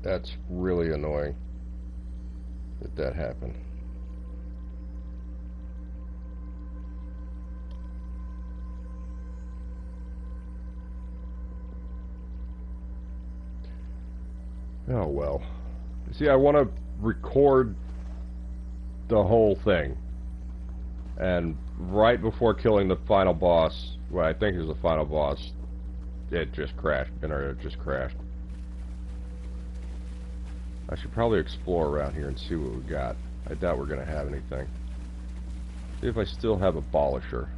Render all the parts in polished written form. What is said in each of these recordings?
That's really annoying that happened. Oh well. See, I want to record the whole thing. And right before killing the final boss, well, I think it was the final boss, it just crashed. Internet just crashed. I should probably explore around here and see what we got. I doubt we're going to have anything. See if I still have a Abolisher.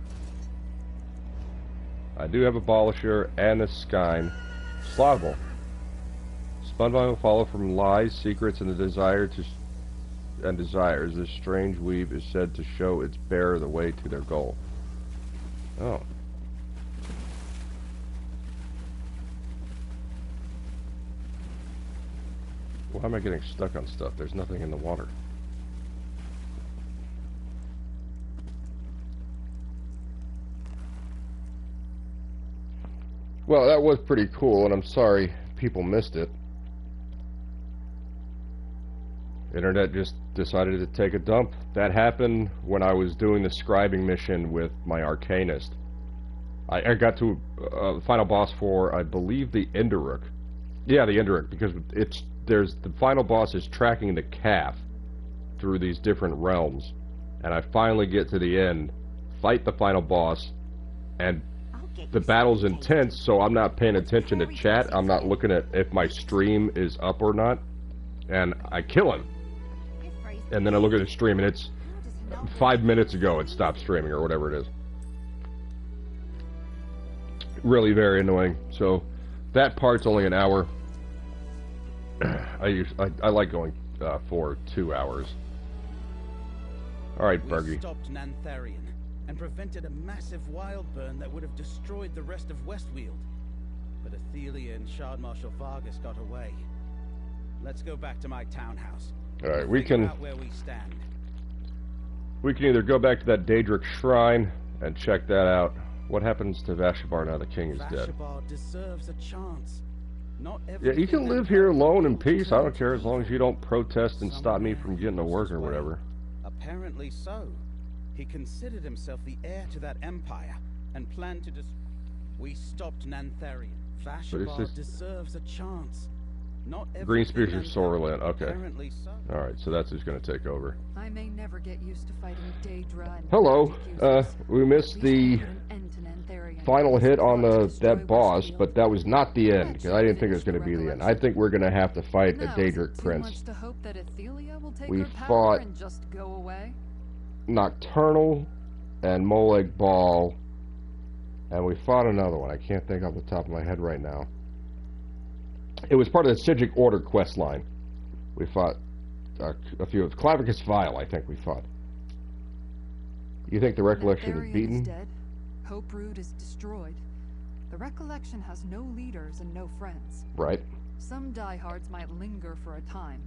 I do have a Abolisher and a Skyne. Slothable. Spunvine will follow from lies, secrets, and the desires. This strange weave is said to show its bearer the way to their goal. Oh. Why am I getting stuck on stuff? There's nothing in the water. Well, that was pretty cool, and I'm sorry people missed it. Internet just decided to take a dump. That happened when I was doing the scribing mission with my Arcanist. I got to the final boss for, I believe, the Enderrook. Yeah, the Enderrook, because the final boss is tracking the calf through these different realms. And I finally get to the end, fight the final boss, and the battle's intense, so I'm not paying attention to chat. I'm not looking at if my stream is up or not. And I kill him. And then I look at the stream, and it's 5 minutes ago it stopped streaming, or whatever it is. Really very annoying. So, that part's only an hour. I like going for 2 hours. Alright, Bergie. We stopped Nantharian and prevented a massive wild burn that would have destroyed the rest of Westweald. But Athelia and Shard Marshal Vargas got away. Let's go back to my townhouse. Alright, we can where we stand. We can either go back to that Daedric shrine and check that out. What happens to Vashabar now the king is dead? Vashabar deserves a chance. Not yeah, you can live here alone in peace. I don't care as long as you don't protest and stop me from getting to work or whatever. Apparently so. He considered himself the heir to that empire and planned to We stopped Nantharian. Vashabar deserves a chance. Green Spears or Sorrowland, okay. Alright, so that's who's going to take over. I may never get used to fighting Daedra. Hello, we missed the final hit on that boss, but that was not the end, because I didn't think it was going to be the end. I think we're going to have to fight a Daedric prince. We fought Nocturnal and Molag Bal, and we fought another one. I can't think off the top of my head right now. It was part of the Sigic Order quest line. We fought a few of Clavicus Vile, I think we fought. You think the Recollection is beaten? Dead. Hope Root is destroyed. The Recollection has no leaders and no friends. Right. Some diehards might linger for a time,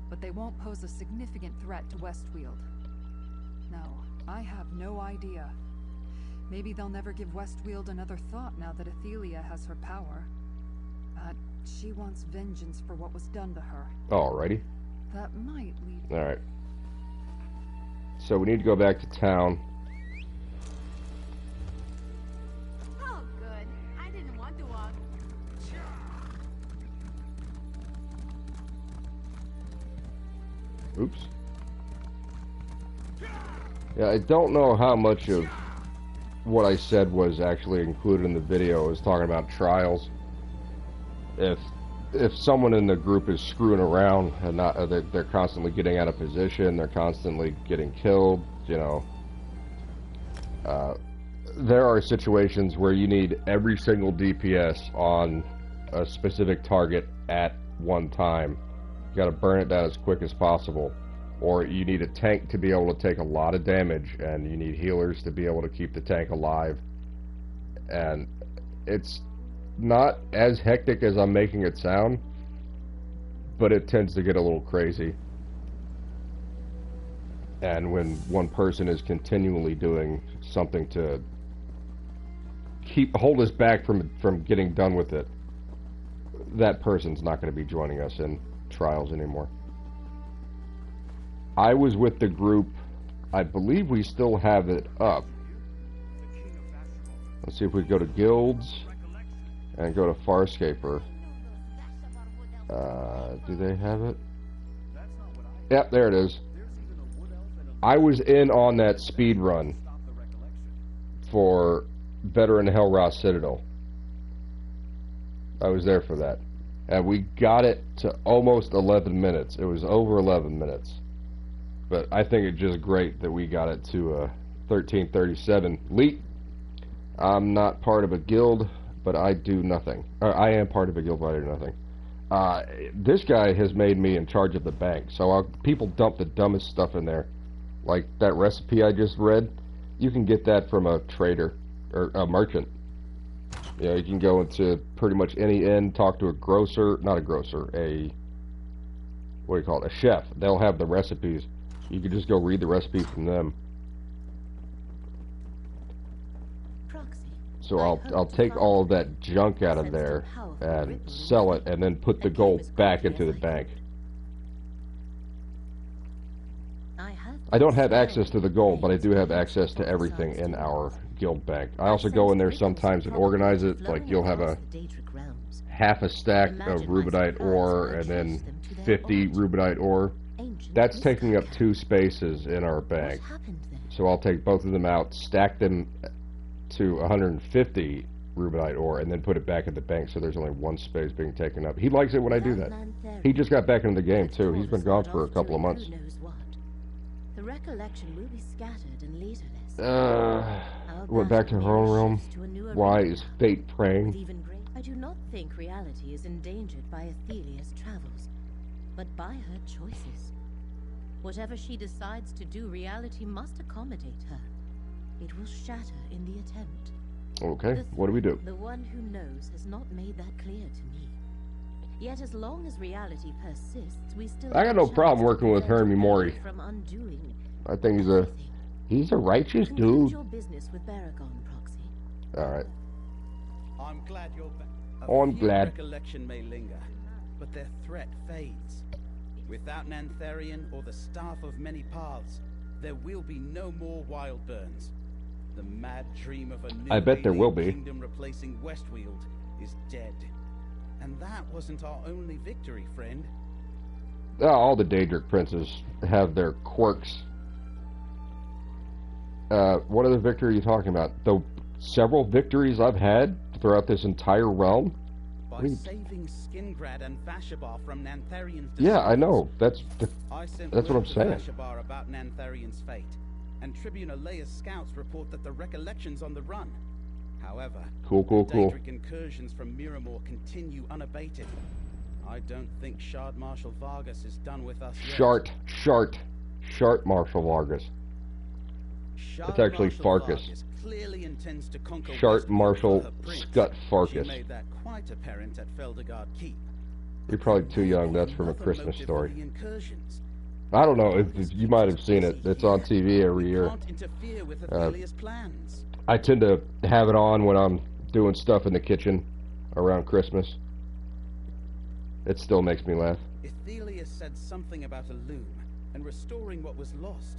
but they won't pose a significant threat to Westweald. No, I have no idea. Maybe they'll never give Westweald another thought now that Athelia has her power. But she wants vengeance for what was done to her. Alrighty. That might lead... Alright. So we need to go back to town. Oh, good. I didn't want to walk. Oops. Yeah, I don't know how much of what I said was actually included in the video. I was talking about trials. If someone in the group is screwing around and not, they're constantly getting out of position, they're constantly getting killed, you know, there are situations where you need every single DPS on a specific target at one time. You gotta burn it down as quick as possible. Or you need a tank to be able to take a lot of damage, and you need healers to be able to keep the tank alive. And it's not as hectic as I'm making it sound, but it tends to get a little crazy. And when one person is continually doing something to hold us back from getting done with it, that person's not going to be joining us. And trials anymore. I was with the group, I believe we still have it up. Let's see if we go to guilds and go to Farscaper. Do they have it? Yep, there it is. I was in on that speed run for Veteran Hellroth Citadel. I was there for that. And we got it to almost 11 minutes. It was over 11 minutes. But I think it's just great that we got it to 1337. Leet, I'm not part of a guild, but I do nothing. Or I am part of a guild, but I do nothing. This guy has made me in charge of the bank. So people dump the dumbest stuff in there. Like that recipe I just read. You can get that from a trader or a merchant. You know, you can go into pretty much any inn, talk to a grocer, not a grocer, what do you call it, a chef. They'll have the recipes. You can just go read the recipe from them. So I'll take all of that junk out of there and sell it and then put the gold back into the bank. I don't have access to the gold, but I do have access to everything in our guild bank. I also go in there sometimes and organize it. Like you'll have a half a stack of rubedite ore and then 50 rubedite ore. That's taking up 2 spaces in our bank. So I'll take both of them out, stack them to 150 rubedite ore, and then put it back in the bank so there's only 1 space being taken up. He likes it when I do that. He just got back into the game too. He's been gone for a couple of months. The recollection will be scattered and leaderless. Went back to her own realm. Why is fate praying? I do not think reality is endangered by Athelia's travels, but by her choices. Whatever she decides to do, reality must accommodate her. It will shatter in the attempt. Okay, what do we do? The one who knows has not made that clear to me. Yet as long as reality persists, we still I got no problem working with Hermie Mori. From undoing I think he's a righteous dude. Your business with Baragon, Proxy. Alright. I'm glad you're back. I'm glad. Recollection may linger, but their threat fades. Without Nantharian or the Staff of Many Paths, there will be no more wild burns. The mad dream of a new I bet there will be. kingdom replacing Westweald is dead. And that wasn't our only victory, friend. All the Daedric princes have their quirks. What other victory are you talking about? The several victories I've had throughout this entire realm? By saving Skingrad and Vashabar from Nantharian's Yeah, I know. That's what I'm saying. Vashabar about Nantharian's fate, and Tribune Alea's scouts report that the recollection's on the run. However, cool. Daedric incursions from Miramore continue unabated. I don't think Shard Marshal Vargas is done with us yet. Shart Marshal Vargas. It's actually Farkas. Shart Marshal Scut Farkas. She made that quite apparent at Feldegard Keep. You're probably too young. That's from a Christmas story. I don't know. If you might have seen it. It's on TV every year. I tend to have it on when I'm doing stuff in the kitchen around Christmas. It still makes me laugh. Athelia said something about a loom and restoring what was lost.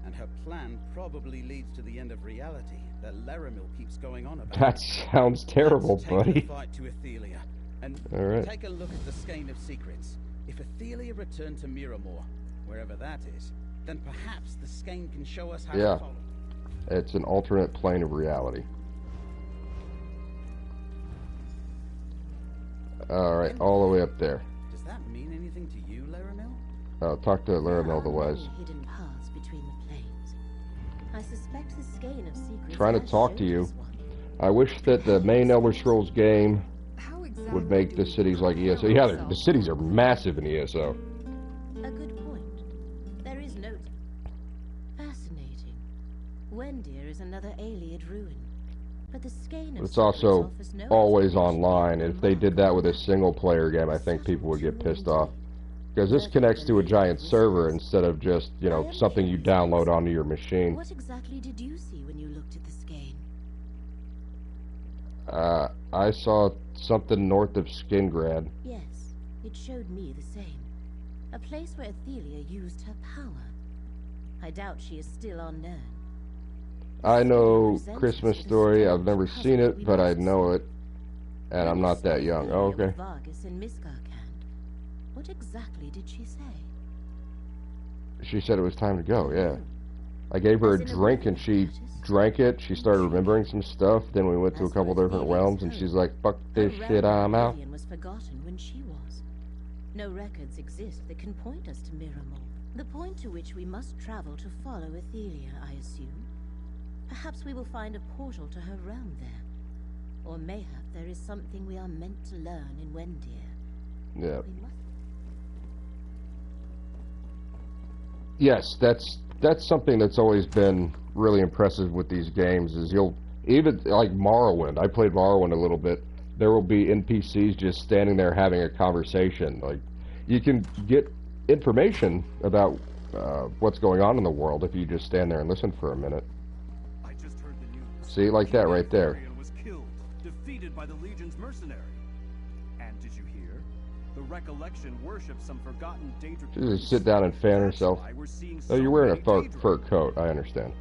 And her plan probably leads to the end of reality that Laramil keeps going on about. That sounds terrible, buddy. Take the fight to Athelia, and take a look at the Skein of Secrets. If Athelia returned to Miramore, wherever that is, then perhaps the Skein can show us how to follow. It's an alternate plane of reality. Alright, all the way up there. Does that mean anything to you, Laramil? Talk to Laramil otherwise. Hidden paths between the planes. I suspect the Skein of Secrets Trying to talk to you. I wish that the main Elder Scrolls game would make the cities like ESO. Yeah, the cities are massive in ESO. A good point. There is no... Fascinating. Wendir is another Ayleid ruin. But the Skein of It's also always online. If they did that with a single-player game, I think people would get pissed off. Because this connects to a giant server instead of just, you know, something you download onto your machine. What exactly did you see when you looked at the Skein? I saw something north of Skingrad. Yes, it showed me the same. A place where Athelia used her power. I doubt she is still unknown. I know Christmas Story. I've never seen it, but I know it. And I'm not that young. Oh, okay. Vargas in Miskarkand. What exactly did she say? She said it was time to go, yeah. I gave her a drink and she drank it. She started remembering some stuff. Then we went to a couple different realms and she's like, fuck this shit, I'm out. Was forgotten when she was. No records exist that can point us to Miramor. The point to which we must travel to follow Athelia, I assume. Perhaps we will find a portal to her realm there. Or mayhap there is something we are meant to learn in Wendir. Yeah. Yes, that's something that's always been really impressive with these games, is you'll, even like Morrowind, I played Morrowind a little bit, there will be NPCs just standing there having a conversation. Like, you can get information about what's going on in the world if you just stand there and listen for a minute. I just heard the news. See, like that right there. Was killed, defeated by the Legion's mercenary. And did you hear? The Recollection worships some forgotten Daedra. She just sit down and fan herself. Oh, you're wearing a fur coat, I understand.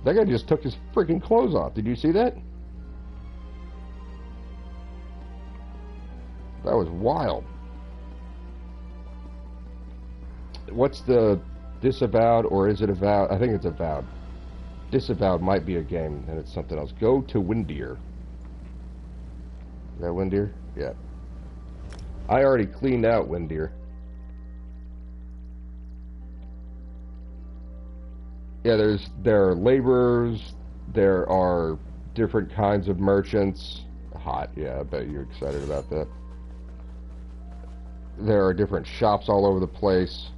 That guy just took his freaking clothes off. Did you see that? That was wild. What's the disavowed, or is it avowed? I think it's avowed. Disavowed might be a game, and it's something else. Go to Wendir. Is that Wendir? Yeah. I already cleaned out Wendir. Yeah, there are laborers, there are different kinds of merchants. Hot, yeah, I bet you're excited about that. There are different shops all over the place.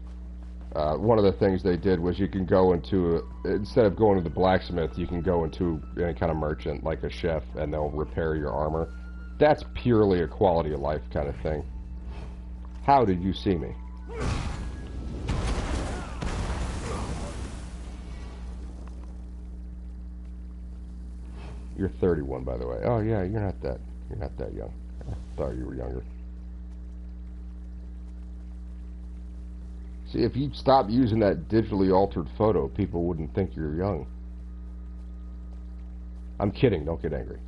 One of the things they did was you can go into, instead of going to the blacksmith, you can go into any kind of merchant, like a chef, and they'll repair your armor. That's purely a quality of life kind of thing. How did you see me? You're 31, by the way. Oh yeah, you're not that young. I thought you were younger. See, if you stop using that digitally altered photo, people wouldn't think you're young. I'm kidding, don't get angry.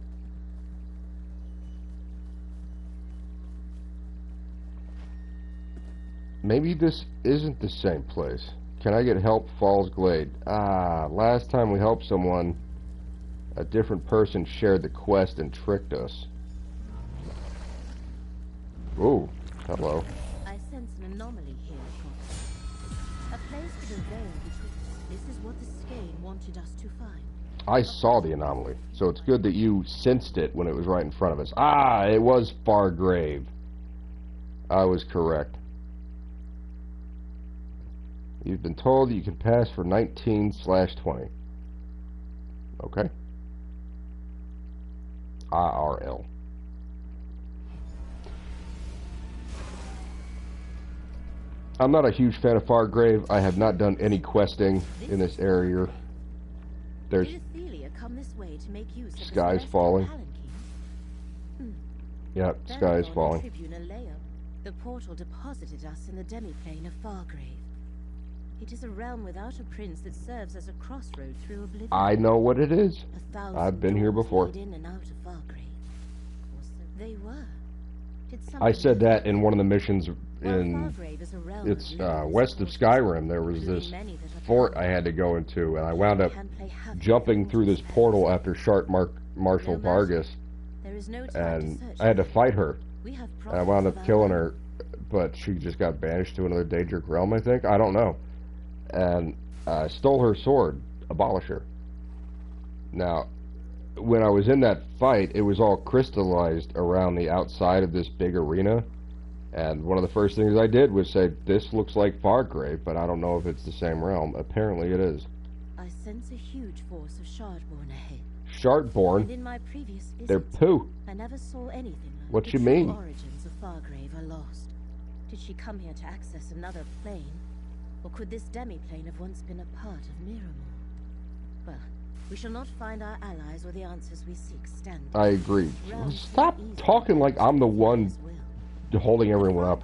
Maybe this isn't the same place. Can I get help? Falls Glade. Ah, last time we helped someone, a different person shared the quest and tricked us. Ooh, hello. I sense an anomaly here, Fox. A place with a veil between. This is what the Skane wanted us to find. I saw the anomaly, so it's good that you sensed it when it was right in front of us. Ah, it was Fargrave. I was correct. You've been told that you can pass for 19/20. Okay. IRL. I'm not a huge fan of Fargrave. I have not done any questing in this area. There's skies falling. Yep, skies falling. The portal deposited us in the demiplane of Fargrave. It is a realm without a prince that serves as a crossroad through oblivion. I know what it is. I've been here before. In and out of Fargrave. They were. I said that in one of the missions in it's west of Skyrim. There was this fort I had to go into, and I wound up jumping through this portal after Marshal Vargas, and I had to fight her. And I wound up killing her, but she just got banished to another Daedric realm, I think. I don't know. And I stole her sword, abolish her. Now, when I was in that fight, it was all crystallized around the outside of this big arena. And one of the first things I did was say, this looks like Fargrave, but I don't know if it's the same realm. Apparently it is. I sense a huge force of Shardborn ahead. Shardborn? And in my previous visits, they're poo. I never saw anything like what the you mean? The origins of Fargrave are lost. Did she come here to access another plane? Or could this demi-plane have once been a part of Miramor? Well, we shall not find our allies or the answers we seek standing. I agree. Stop talking like I'm the one holding everyone up.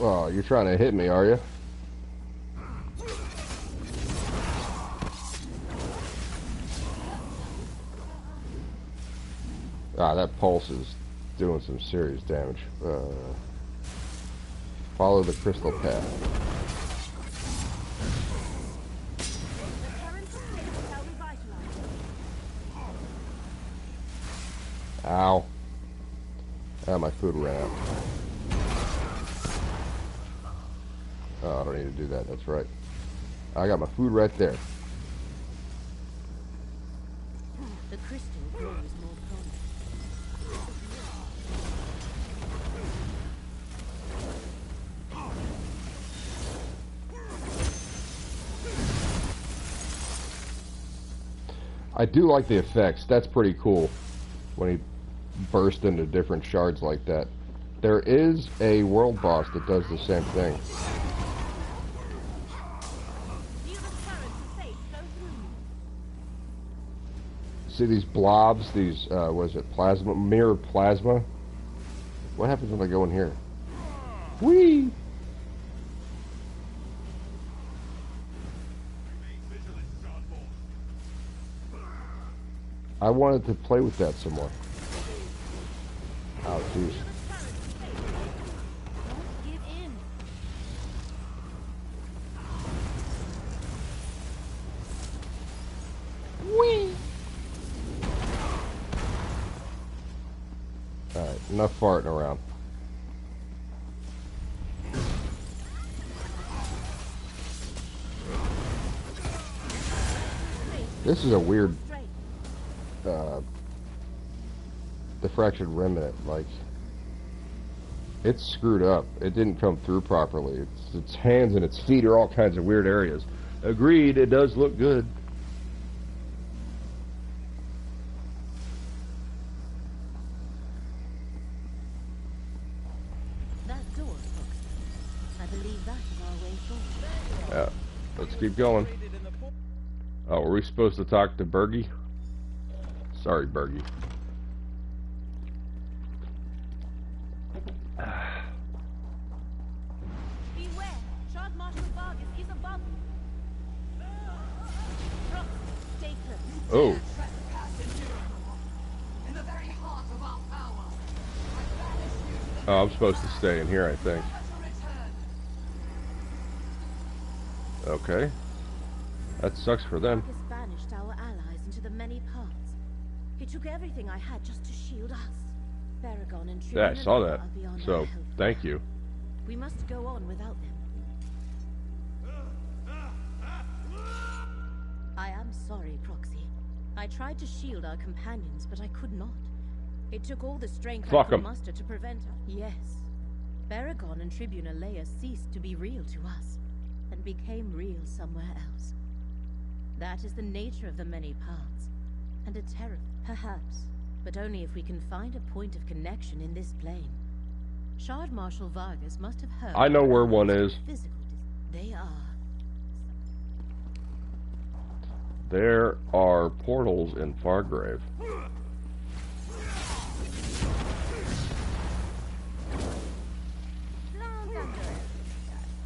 Oh, you're trying to hit me, are you? Ah, that pulse is doing some serious damage. Follow the crystal path. Ow. Ah, my food ran out. Oh, I don't need to do that, that's right. I got my food right there. The crystal grows more prominent. I do like the effects. That's pretty cool when he bursts into different shards like that. There is a world boss that does the same thing. See these blobs, these, what is it, plasma, mirror plasma? What happens when I go in here? Whee! I wanted to play with that some more. Oh, jeez. Whee! Alright, enough farting around. This is a weird diffraction remnant, like it's screwed up. It didn't come through properly. Its hands and its feet are all kinds of weird areas. Agreed, it does look good. That door, Fox. I believe that is our way forward. Yeah, let's keep going. Oh, were we supposed to talk to Bergie? Sorry, Bergie. Beware! Charles Marshal Vargas is above you. Rock, stay close. Oh. Oh, I'm supposed to stay in here, I think. Okay. That sucks for them. Vargas banished our allies into the many parts. He took everything I had just to shield us. Baragon and Yeah, I saw that. are beyond our So, help. thank you. We must go on without them. I am sorry, Proxy. I tried to shield our companions, but I could not. It took all the strength Fuck I could 'em. muster to prevent us. Yes. Baragon and Tribune Alea ceased to be real to us, and became real somewhere else. That is the nature of the many paths, and a terror, perhaps, but only if we can find a point of connection in this plane. Shard Marshal Vargas must have heard. I know where one of is. Physical they are. There are portals in Fargrave.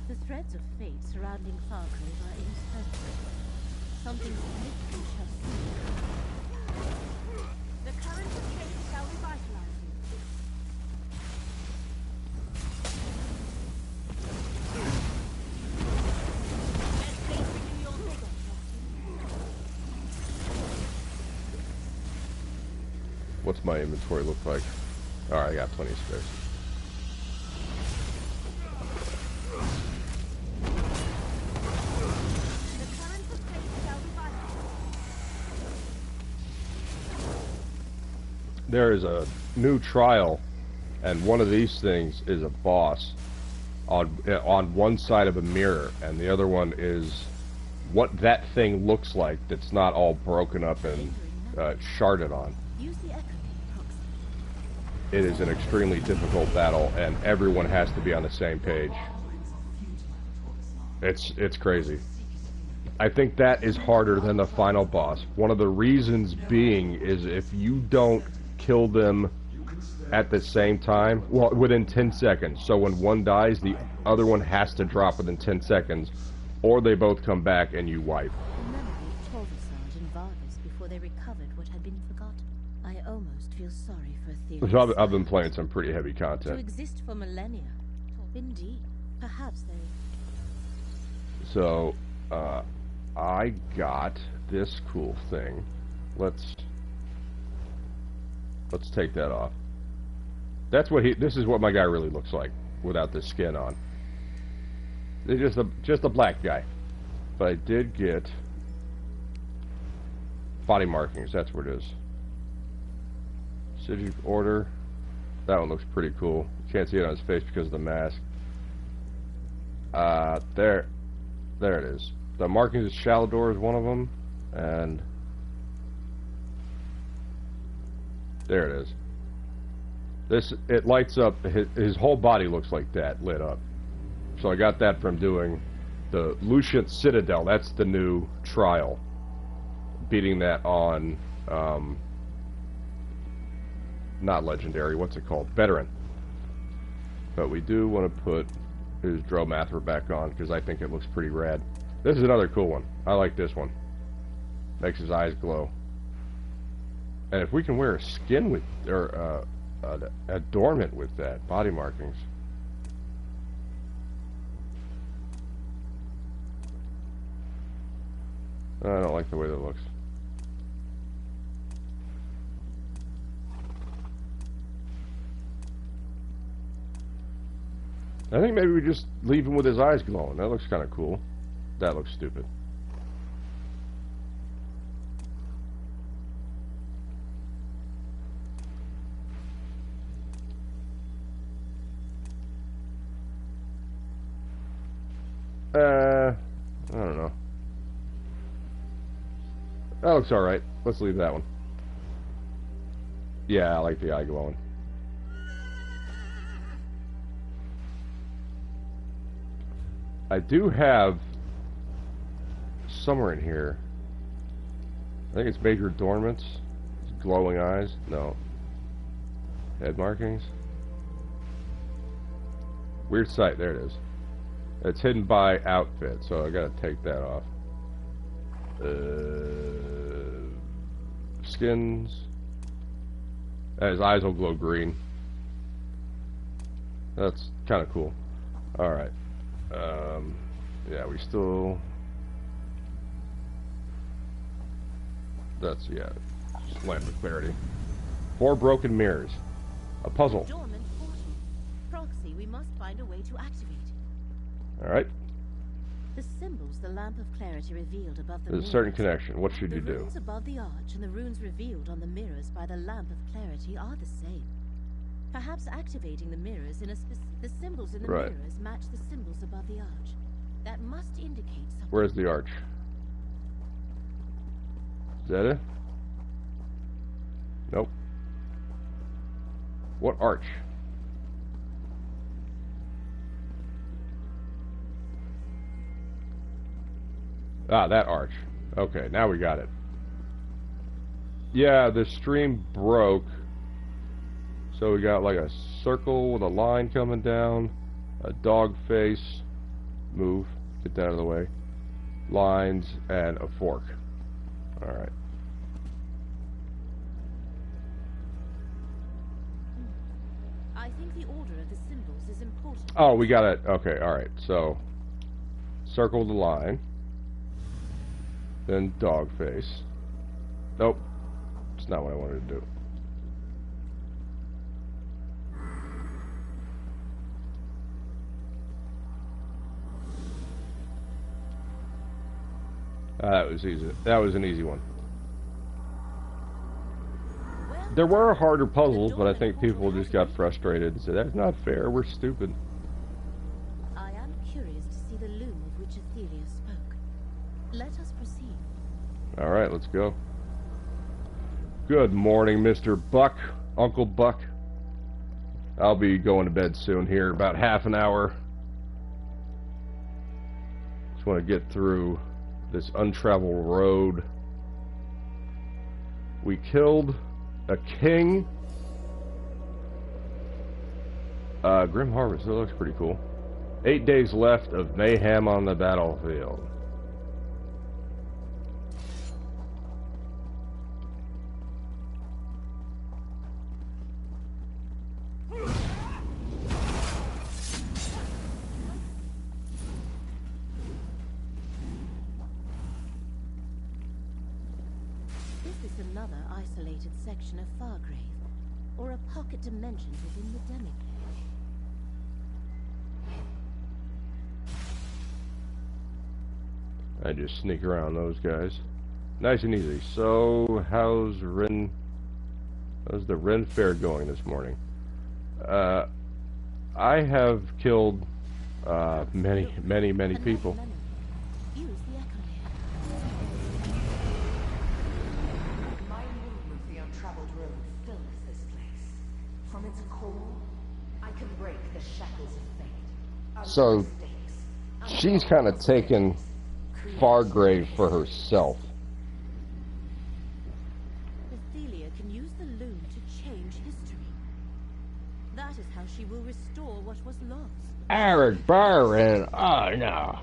The threads of fate surrounding Fargrave are interminable. Something significant shall see. The current of fate shall revitalize you. Let's face renew your vigor, What's my inventory look like? Alright, I got plenty of space. The current of fate shall revitalize you. There is a new trial, and one of these things is a boss on one side of a mirror, and the other one is what that thing looks like that's not all broken up and sharded on. Use the echo key, Proxy. It is an extremely difficult battle, and everyone has to be on the same page. It's crazy. I think that is harder than the final boss. One of the reasons being is if you don't kill them at the same time. Well, within 10 seconds. So when one dies, the other one has to drop within 10 seconds, or they both come back and you wipe. The memory of Torvasard and Vargas before they recovered what had been forgotten. I almost feel sorry for Athena. So I've been playing some pretty heavy To content. exist for millennia. Indeed. Perhaps they... So, I got this cool thing. Let's take that off. That's what this is what my guy really looks like without the skin on. It's just a black guy. But I did get body markings. That's what it is. Sigil order. That one looks pretty cool. You can't see it on his face because of the mask. There it is. The markings of Shalador is one of them, and there it is. It lights up. His whole body looks like that, lit up. So I got that from doing the Lucian Citadel. That's the new trial. Beating that on, not legendary. What's it called? Veteran. But we do want to put his Dromathra back on because I think it looks pretty rad. This is another cool one. I like this one. Makes his eyes glow. And if we can wear a skin with, or adornment with that, body markings. I don't like the way that looks. I think maybe we just leave him with his eyes glowing. That looks kind of cool. That looks stupid. I don't know. That looks alright. Let's leave that one. Yeah, I like the eye glowing. I do have somewhere in here, I think it's major adornments, glowing eyes, no, head markings, weird sight, there it is. It's hidden by outfit, so I gotta take that off. Skins, his eyes will glow green. That's kind of cool. Alright. Yeah, we still... That's, yeah, just lamp of clarity. 4 broken mirrors. A puzzle. Dormant portal. Proxy, we must find a way to activate. Alright. The symbols the lamp of clarity revealed above the There's a certain connection. What should you do? The runes above the arch and the runes revealed on the mirrors by the lamp of clarity are the same. Perhaps activating the mirrors in a the symbols in the mirrors match the symbols above the arch. That must indicate something. Where's the arch? Is that it? Nope. What arch? Ah, that arch. Okay, now we got it. Yeah, the stream broke. So we got like a circle with a line coming down, a dog face, move, get that out of the way, lines, and a fork. Alright. I think the order of the symbols is important. Oh, we got it. Okay, alright. So, circle the line, then dog face. Nope. It's not what I wanted to do. That was easy. That was an easy one. There were harder puzzles, but I think people just got frustrated and said, "That's not fair. We're stupid." I am curious to see the loom of which Athelia spoke. Let us proceed. All right, let's go. Good morning, Mr. Buck, Uncle Buck. I'll be going to bed soon here, about half an hour. Just want to get through this untraveled road. We killed a king Grim Harvest, that looks pretty cool. 8 days left of mayhem on the battlefield. This is another isolated section of Fargrave, or a pocket dimension within the Demiplane. I just sneak around those guys. Nice and easy. So, how's the Ren Fair going this morning? I have killed many people. Use the echo My movement the untraveled road fills this place. From its core, I can break the shackles of fate. So, she's kind of taken Fargrave for herself. Athelia can use the loom to change history. That is how she will restore what was lost. Eric Byron, oh no.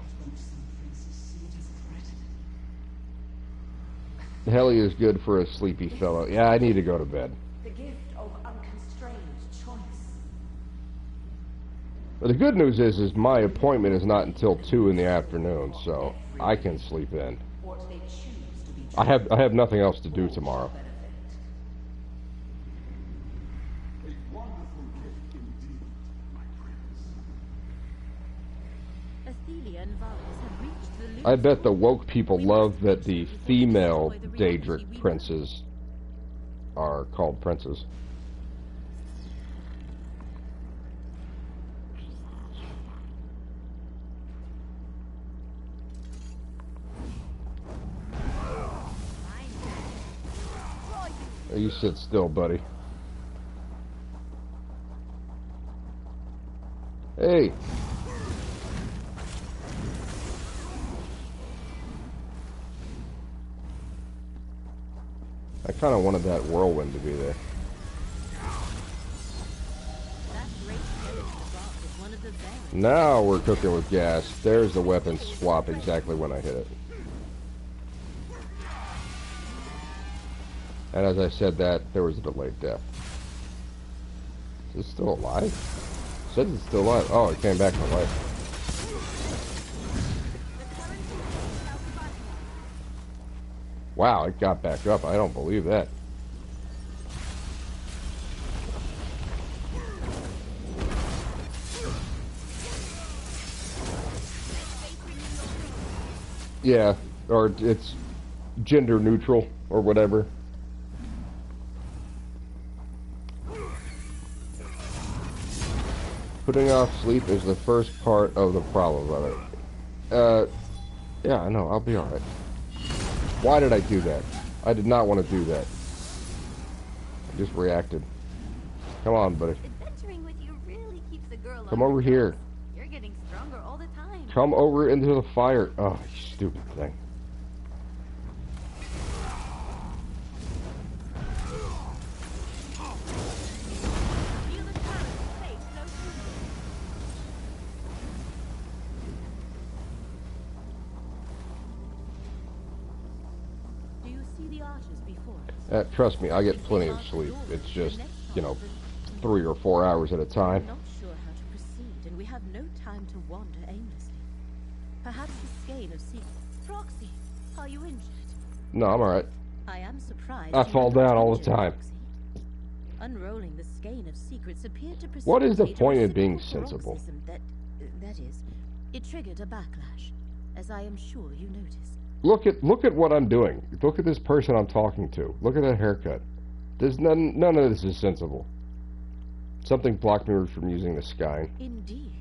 Helly is good for a sleepy fellow. Yeah, I need to go to bed. The gift of unconstrained choice. But the good news is my appointment is not until 2 in the afternoon, so I can sleep in. What they choose to be I have nothing else to do tomorrow. Athelia and Vargas have reached the loom. I bet the woke people love that the female Daedric princes are called princes. You sit still, buddy. Hey! I kind of wanted that whirlwind to be there. That great skeleton above is one of the variants. Now we're cooking with gas. There's the weapon swap exactly when I hit it. And as I said that, there was a delayed death. Is it still alive? It says it's still alive. Oh, it came back to life. Wow, it got back up. I don't believe that. Yeah, or it's gender neutral or whatever. Putting off sleep is the first part of the problem, brother. Yeah, I know, I'll be alright. Why did I do that? I did not want to do that. I just reacted. Come on, buddy. Adventuring with you really keeps a girl Come on over her here. toes. You're getting stronger all the time. Come over into the fire. Oh, you stupid thing. Feel the current of fate flow through Do you see the archers before us? Trust me, I get plenty of sleep. It's just, you know, 3 or 4 hours at a time. I'm not sure how to proceed, and we have no time to wander aimlessly. Perhaps the skein of secrets. Proxy, are you injured? No, I'm alright. I am surprised. I you fall are not down all the injured, time. Proxy. Unrolling the skein of secrets appeared to What is the precipitate a point in being reciprocal sensible? paroxysm that is, it triggered a backlash, as I am sure you noticed. Look at what I'm doing. Look at this person I'm talking to. Look at that haircut. There's none of this is sensible. Something blocked me from using the sky. Indeed.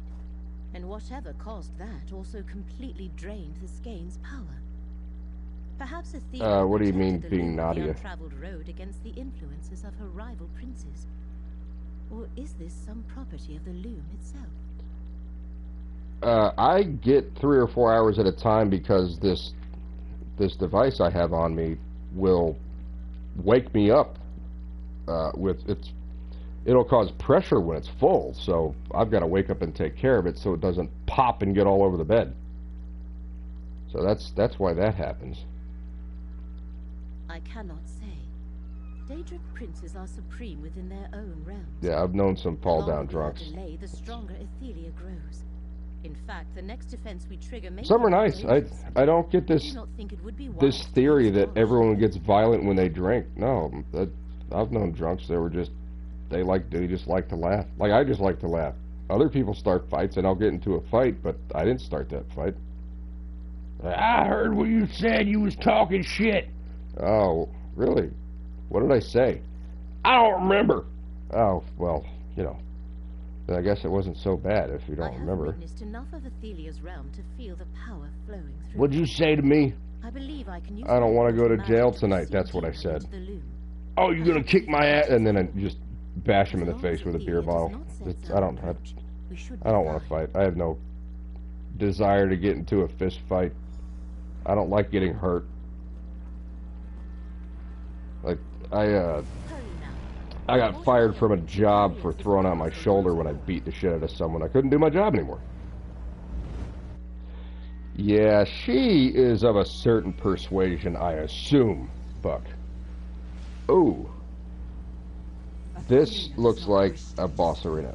And whatever caused that also completely drained the skein's power. Perhaps Athena what do you mean, protected the being loop of the Nadia? untraveled road against the influences of her rival princes. Or is this some property of the loom itself? I get 3 or 4 hours at a time because this device I have on me will wake me up with it'll cause pressure when it's full, so I've got to wake up and take care of it so it doesn't pop and get all over the bed. So that's why that happens. I cannot say. Daedric princes are supreme within their own realms. Yeah, I've known some fall down drunks. The longer delay, the stronger Athelia grows. In fact, the next defense we trigger may Some are nice. I don't get this this theory that everyone gets violent when they drink. No, I've known drunks that were just they just like to laugh. Like I just like to laugh. Other people start fights and I'll get into a fight, but I didn't start that fight. I heard what you said. You was talking shit. Oh, really? What did I say? I don't remember. Oh, well, you know. Then I guess it wasn't so bad if you don't remember. I have witnessed enough of Athelia's realm to feel the power flowing through. What'd you say to me? I believe I can use I don't want to go to jail tonight. That's what I said. Oh, you're gonna kick my ass, and then I just bash him in the face with a beer bottle. I don't want to fight. I have no desire to get into a fist fight. I don't like getting hurt. Like I got fired from a job for throwing out my shoulder when I beat the shit out of someone. I couldn't do my job anymore. Yeah, she is of a certain persuasion, I assume, Buck. Ooh. This looks like a boss arena.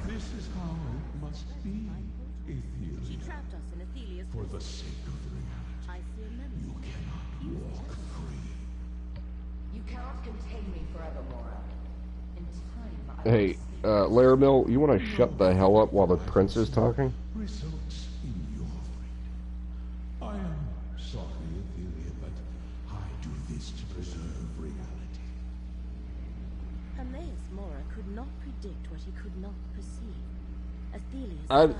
This is how it must be, Athelia. She trapped us in Athelia's For the sake of reality, I see a memory. you cannot walk free. You cannot contain me forever, Mora. In time, I Hey, Laramil, you want to shut the hell up while the prince is talking? Results in your fate. I am sorry, Athelia, but I do this to preserve reality. Hermaeus Mora could not predict what he could not perceive. Athelia's I've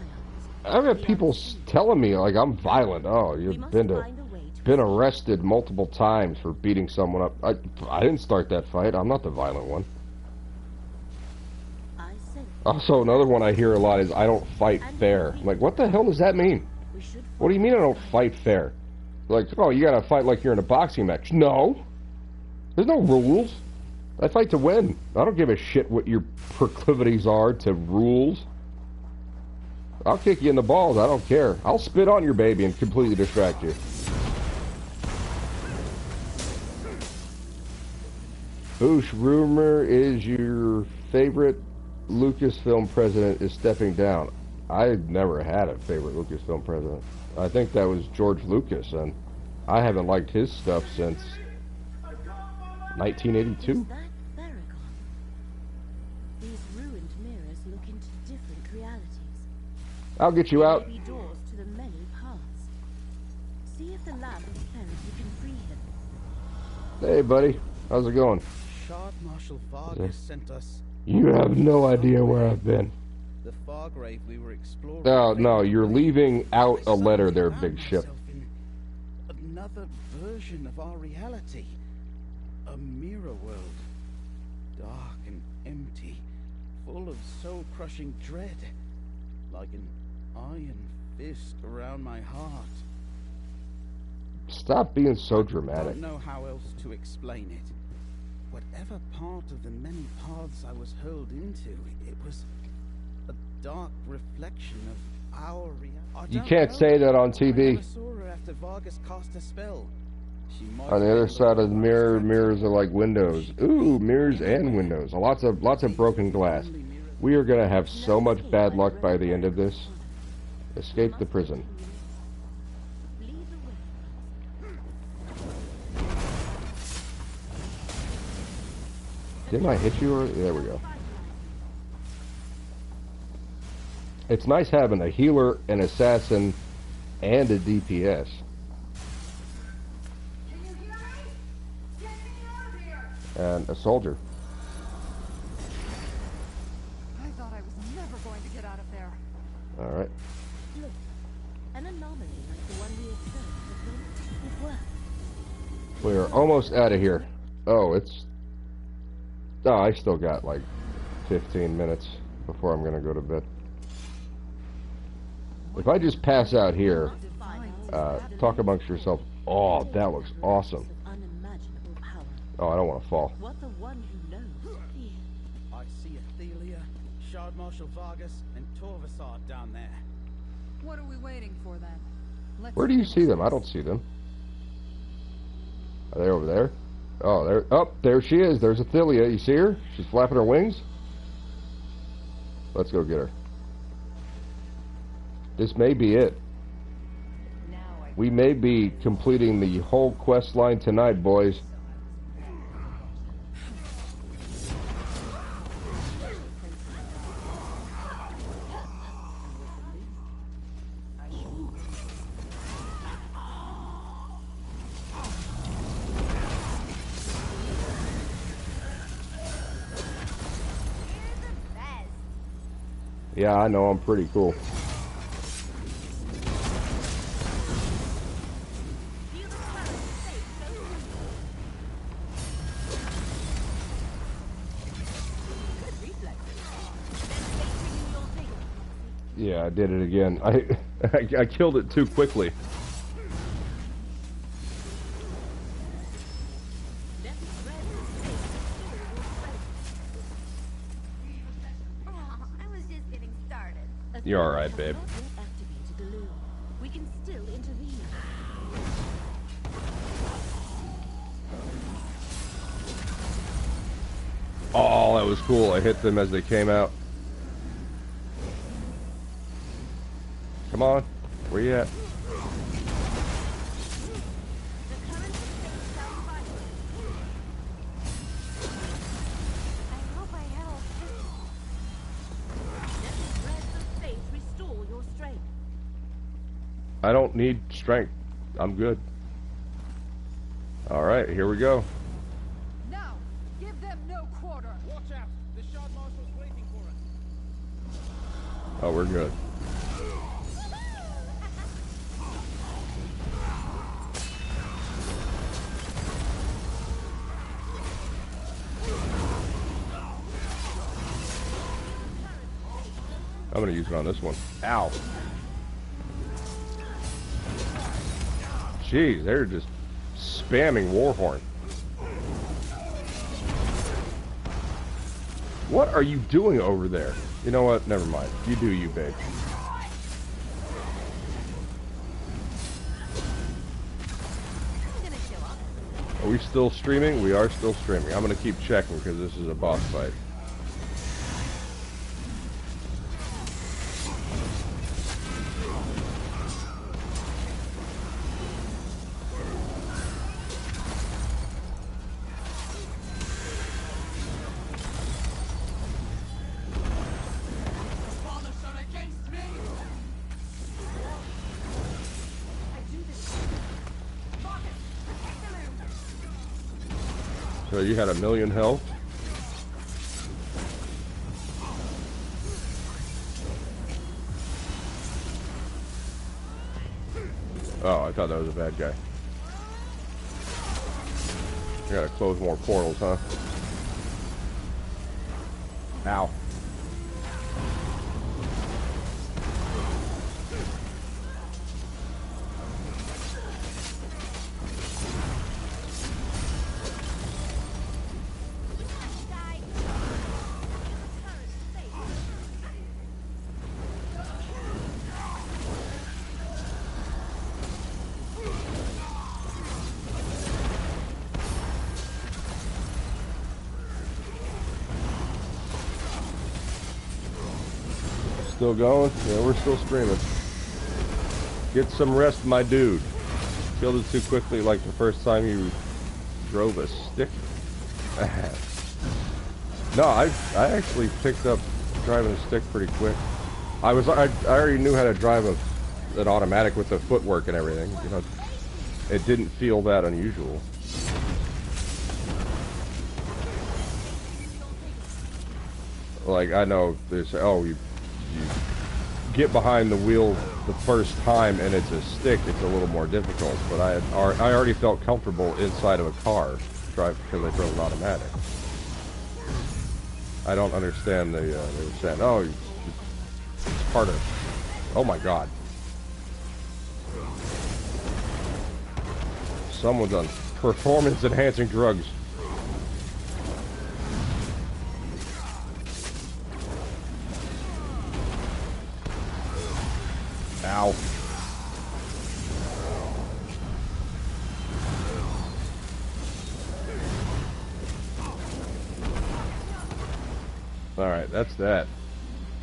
triumphs, had people telling me like I'm violent. Oh, We you've must been find a way to been arrested multiple times for beating someone up. I didn't start that fight. I'm not the violent one. I said Also, another one I hear a lot is I don't fight fair. I'm like, what the hell does that mean? we should What do you mean I don't fight fair? Like, oh, you gotta fight like you're in a boxing match. No. There's no rules. I fight to win. I don't give a shit what your proclivities are to rules. I'll kick you in the balls. I don't care. I'll spit on your baby and completely distract you. Oosh, rumor is your favorite Lucasfilm president is stepping down. I never had a favorite Lucasfilm president. I think that was George Lucas, and I haven't liked his stuff since 1982. Is that Baragon? These ruined mirrors look into different realities. I'll get you out. There may be doors to the many paths. See if the lamp of clarity can free him. Hey, buddy. How's it going? Shard Marshal Vargas sent us You have no idea where I've been. the Fargrave we were exploring. No, no, you're leaving out a letter there, big ship. In another version of our reality. A mirror world. Dark and empty. Full of soul-crushing dread. Like an iron fist around my heart. Stop being so I dramatic. don't know how else to explain it. Whatever part of the many paths I was hurled into, it was a dark reflection of our reality. You can't say that on I TV. never saw her after Vargas cast a spell. She might On the have other been side of the mirror, distracted. mirrors are like windows. Ooh, mirrors and windows. Lots of broken glass. We are gonna have so much bad luck by the end of this. Escape the prison. Lead the way. Didn't I hit you? Or there we go. It's nice having a healer, an assassin, and a DPS. Can you hear me? Get me out of here! And a soldier. I thought I was never going to get out of there. Alright. Look, an anomaly like the one we observed, it worked. We're almost out of here. Oh, it's... Oh, I still got like 15 minutes before I'm gonna go to bed. If I just pass out here, talk amongst yourself. Oh, that looks awesome. Unimaginable power. Oh, I don't want to fall. What the one who knows fear. I see Athelia, Shard Marshal Vargas, and Torvasart down there. What are we waiting for then? Let's Where do you finish see them? I this. don't see them. Are they over there? Oh, there. Oh, there she is. There's Athelia. You see her? She's flapping her wings. Let's go get her. This may be it. We may be completing the whole quest line tonight, boys. Yeah, I know, I'm pretty cool. Yeah, I did it again. I killed it too quickly. You're alright, babe. We can still intervene. Oh, that was cool. I hit them as they came out. Come on. Where you at? I don't need strength. I'm good. Alright, here we go. Now, give them no quarter. Watch out! The Shard Marshal's waiting for us. Oh, we're good. I'm gonna use it on this one. Ow. Jeez, they're just spamming Warhorn. What are you doing over there? You know what? Never mind. You do you, babe. Are we still streaming? We are still streaming. I'm gonna keep checking because this is a boss fight. So you had 1,000,000 health. Oh, I thought that was a bad guy. You gotta close more portals, huh? Ow. Still going? Yeah, we're still streaming. Get some rest, my dude. Killed it too quickly like the first time you drove a stick. No, I actually picked up driving a stick pretty quick. I already knew how to drive an automatic with the footwork and everything. You know, it didn't feel that unusual. Like, I know there's, oh, you get behind the wheel the first time and it's a stick, it's a little more difficult, but I already felt comfortable inside of a car because I drove an automatic. I don't understand they were saying, oh, it's part of, oh my god. Someone's on performance enhancing drugs. Alright, that's that.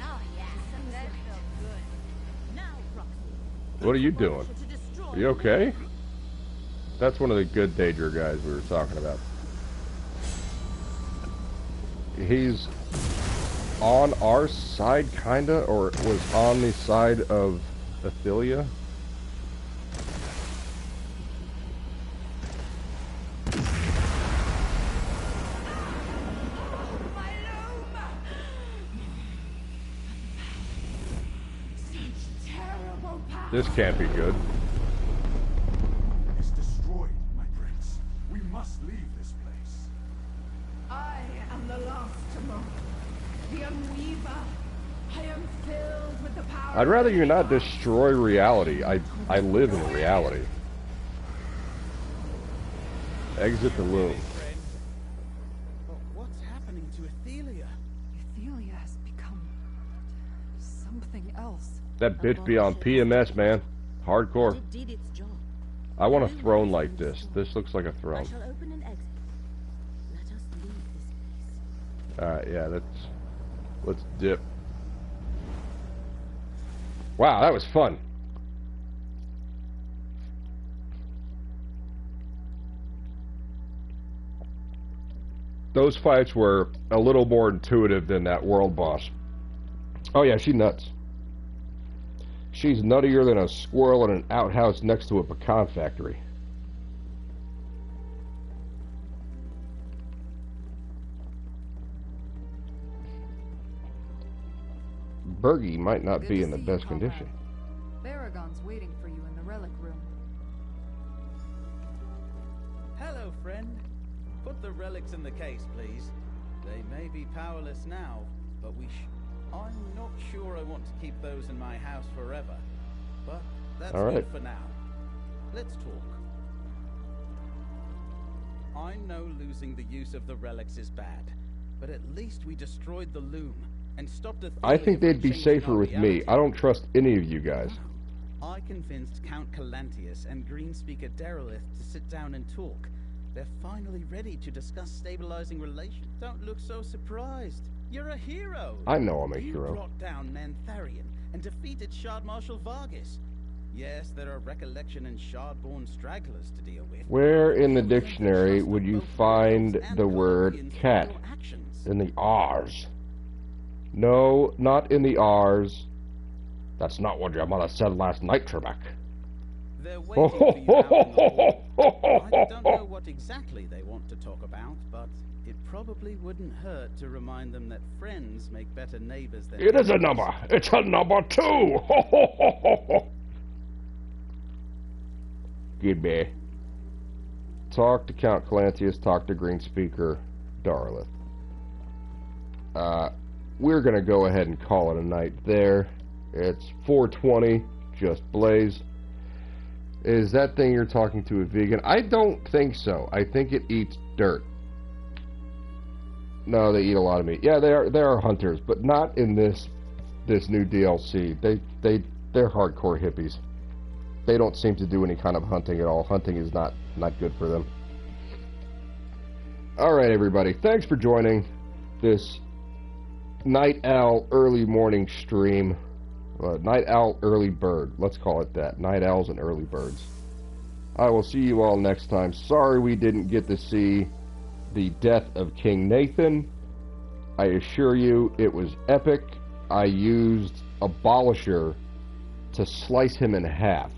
Oh, yeah. That felt good. Now, Roxy. What are you doing? To destroy Are you okay? That's one of the good Daedra guys we were talking about. He's on our side, kinda, or was on the side of Athelia. This can't be good. It's destroyed, my prince. We must leave this place. I am the last tomorrow. The Unweaver. I am filled with the power. I'd rather you not destroy reality. I live in reality. Exit the loom. Friend. But what's happening to Athelia? Athelia has become something else. That bitch be on PMS, man. Hardcore. It did its job. I want a throne like this. This looks like a I throne. shall open an exit. Let us leave this place. Alright, yeah, let's dip. Wow, that was fun. Those fights were a little more intuitive than that world boss. Oh yeah, she's nuts. She's nuttier than a squirrel in an outhouse next to a pecan factory. Bergie might not Good be to in the see you, best comrade. condition. Baragon's waiting for you in the relic room. Hello, friend. Put the relics in the case, please. They may be powerless now, but I'm not sure I want to keep those in my house forever. But that's All right. good for now. Let's talk. I know losing the use of the relics is bad, but at least we destroyed the loom and stopped Athelia I think they'd from be changing safer our with me. reality. I don't trust any of you guys. I convinced Count Calantius and Greenspeaker Derelith to sit down and talk. They're finally ready to discuss stabilizing relations. Don't look so surprised. You're a hero. I know I'm a You hero. brought down Nantharion and defeated Shard Marshal Vargas. Yes, there are recollection and shard-born stragglers to deal with. Where in the You can dictionary trust would them you both find rebels and the word guardians for cat? your actions. In the R's. No, not in the R's. That's not what your mother said last night, Trebek. They're waiting for you out in the hall. I don't know what exactly they want to talk about, but it probably wouldn't hurt to remind them that friends make better neighbors than It is a enemies. number. It's a number 2. Good man. Talk to Count Calantius. Talk to Greenspeaker Darlith. We're gonna go ahead and call it a night there. It's 4:20. Just Blaze. Is that thing you're talking to a vegan? I don't think so. I think it eats dirt. No, they eat a lot of meat. Yeah, they are hunters, but not in this new DLC. They're hardcore hippies. They don't seem to do any kind of hunting at all. Hunting is not good for them. All right, everybody. Thanks for joining this Night Owl early morning stream. Night Owl early bird. Let's call it that. Night Owls and early birds. I will see you all next time. Sorry we didn't get to see the death of King Nathan. I assure you it was epic. I used Abolisher to slice him in half.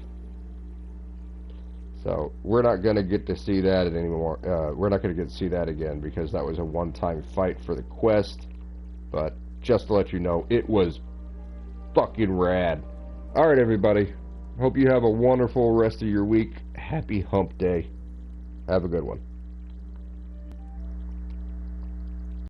So we're not going to get to see that anymore. We're not going to get to see that again because that was a one-time fight for the quest. But just to let you know, it was fucking rad. Alright, everybody. Hope you have a wonderful rest of your week. Happy hump day. Have a good one.